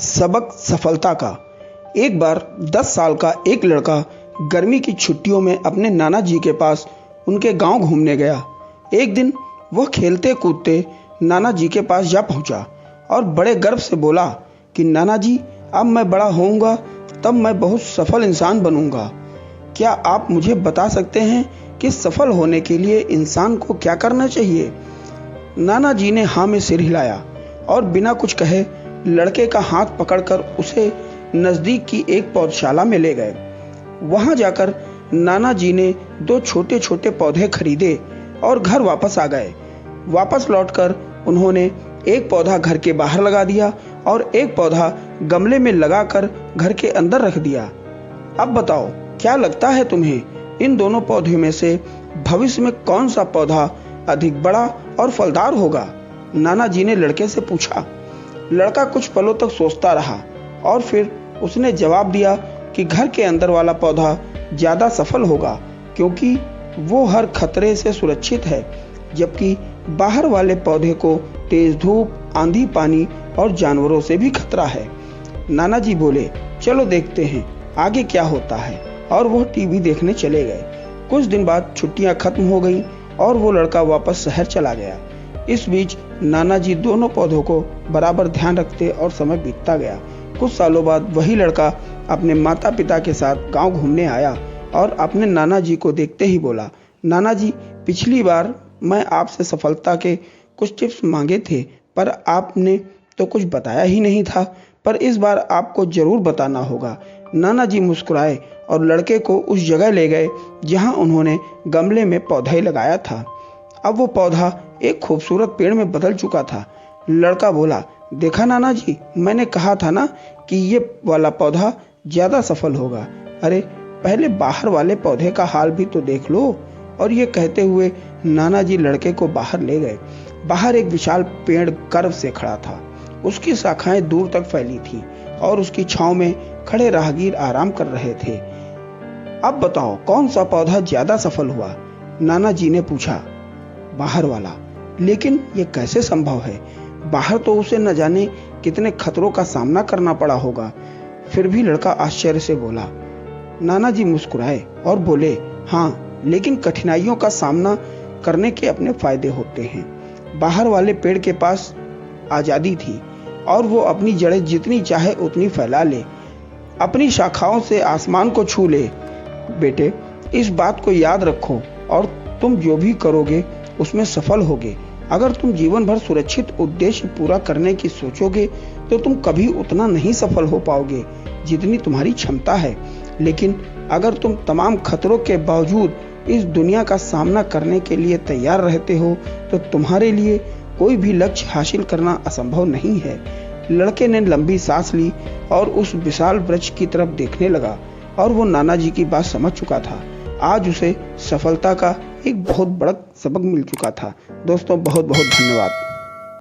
सबक सफलता का। एक बार 10 साल का एक लड़का गर्मी की छुट्टियों में अपने नाना जी के पास उनके गांव घूमने गया। एक दिन वह खेलते कूदते नाना जी के पास जा पहुंचा और बड़े गर्व से बोला कि नाना जी, अब मैं बड़ा होऊंगा तब मैं बहुत सफल इंसान बनूंगा। क्या आप मुझे बता सकते हैं कि सफल होने के लिए इंसान को क्या करना चाहिए? नाना जी ने हाँ में सिर हिलाया और बिना कुछ कहे लड़के का हाथ पकड़कर उसे नजदीक की एक पौधशाला में ले गए। वहां जाकर नाना जी ने 2 छोटे छोटे पौधे खरीदे और घर वापस आ गए। वापस लौटकर उन्होंने एक पौधा घर के बाहर लगा दिया और एक पौधा गमले में लगाकर घर के अंदर रख दिया। अब बताओ, क्या लगता है तुम्हें, इन दोनों पौधों में से भविष्य में कौन सा पौधा अधिक बड़ा और फलदार होगा? नाना जी ने लड़के से पूछा। लड़का कुछ पलों तक सोचता रहा और फिर उसने जवाब दिया कि घर के अंदर वाला पौधा ज्यादा सफल होगा, क्योंकि वो हर खतरे से सुरक्षित है, जबकि बाहर वाले पौधे को तेज धूप, आंधी, पानी और जानवरों से भी खतरा है। नाना जी बोले, चलो देखते हैं आगे क्या होता है, और वो टीवी देखने चले गए। कुछ दिन बाद छुट्टियां खत्म हो गईं और वो लड़का वापस शहर चला गया। इस बीच नाना जी दोनों पौधों को बराबर ध्यान रखते और समय बीतता गया। कुछ सालों बाद वही लड़का अपने माता पिता के साथ गांव घूमने आया और अपने नाना जी को देखते ही बोला, नाना जी, पिछली बार मैं आपसे सफलता के कुछ टिप्स मांगे थे, पर आपने तो कुछ बताया ही नहीं था, पर इस बार आपको जरूर बताना होगा। नाना जी मुस्कुराए और लड़के को उस जगह ले गए जहां उन्होंने गमले में पौधा लगाया था। अब वो पौधा एक खूबसूरत पेड़ में बदल चुका था। लड़का बोला, देखा नाना जी, मैंने कहा था ना कि ये वाला पौधा ज्यादा सफल होगा। अरे, पहले बाहर वाले पौधे का हाल भी तो देख लो। और ये कहते हुए नाना जी लड़के को बाहर ले गए। बाहर एक विशाल पेड़ कर्व से खड़ा था। उसकी शाखाएं दूर तक फैली थी और उसकी छांव में खड़े राहगीर आराम कर रहे थे। अब बताओ, कौन सा पौधा ज्यादा सफल हुआ? नाना जी ने पूछा। बाहर वाला। लेकिन ये कैसे संभव है? बाहर तो उसे न जाने कितने खतरों का सामना करना पड़ा होगा। फिर भी लड़का आश्चर्य से बोला। नाना जी मुस्कुराए और बोले, हाँ, लेकिन कठिनाइयों का सामना करने के अपने फायदे होते हैं। बाहर वाले पेड़ के पास आजादी थी और वो अपनी जड़ें जितनी चाहे उतनी फैला ले, अपनी शाखाओं से आसमान को छू ले। बेटे, इस बात को याद रखो और तुम जो भी करोगे उसमें सफल होगे। अगर तुम जीवन भर सुरक्षित उद्देश्य पूरा करने की सोचोगे तो तुम कभी उतना नहीं सफल हो पाओगे जितनी तुम्हारी क्षमता है। लेकिन अगर तुम तमाम खतरों के बावजूद इस दुनिया का सामना करने के लिए तैयार रहते हो तो तुम्हारे लिए कोई भी लक्ष्य हासिल करना असंभव नहीं है। लड़के ने लंबी सांस ली और उस विशाल वृक्ष की तरफ देखने लगा और वो नाना जी की बात समझ चुका था। आज उसे सफलता का एक बहुत बड़ा सबक मिल चुका था। दोस्तों, बहुत बहुत धन्यवाद।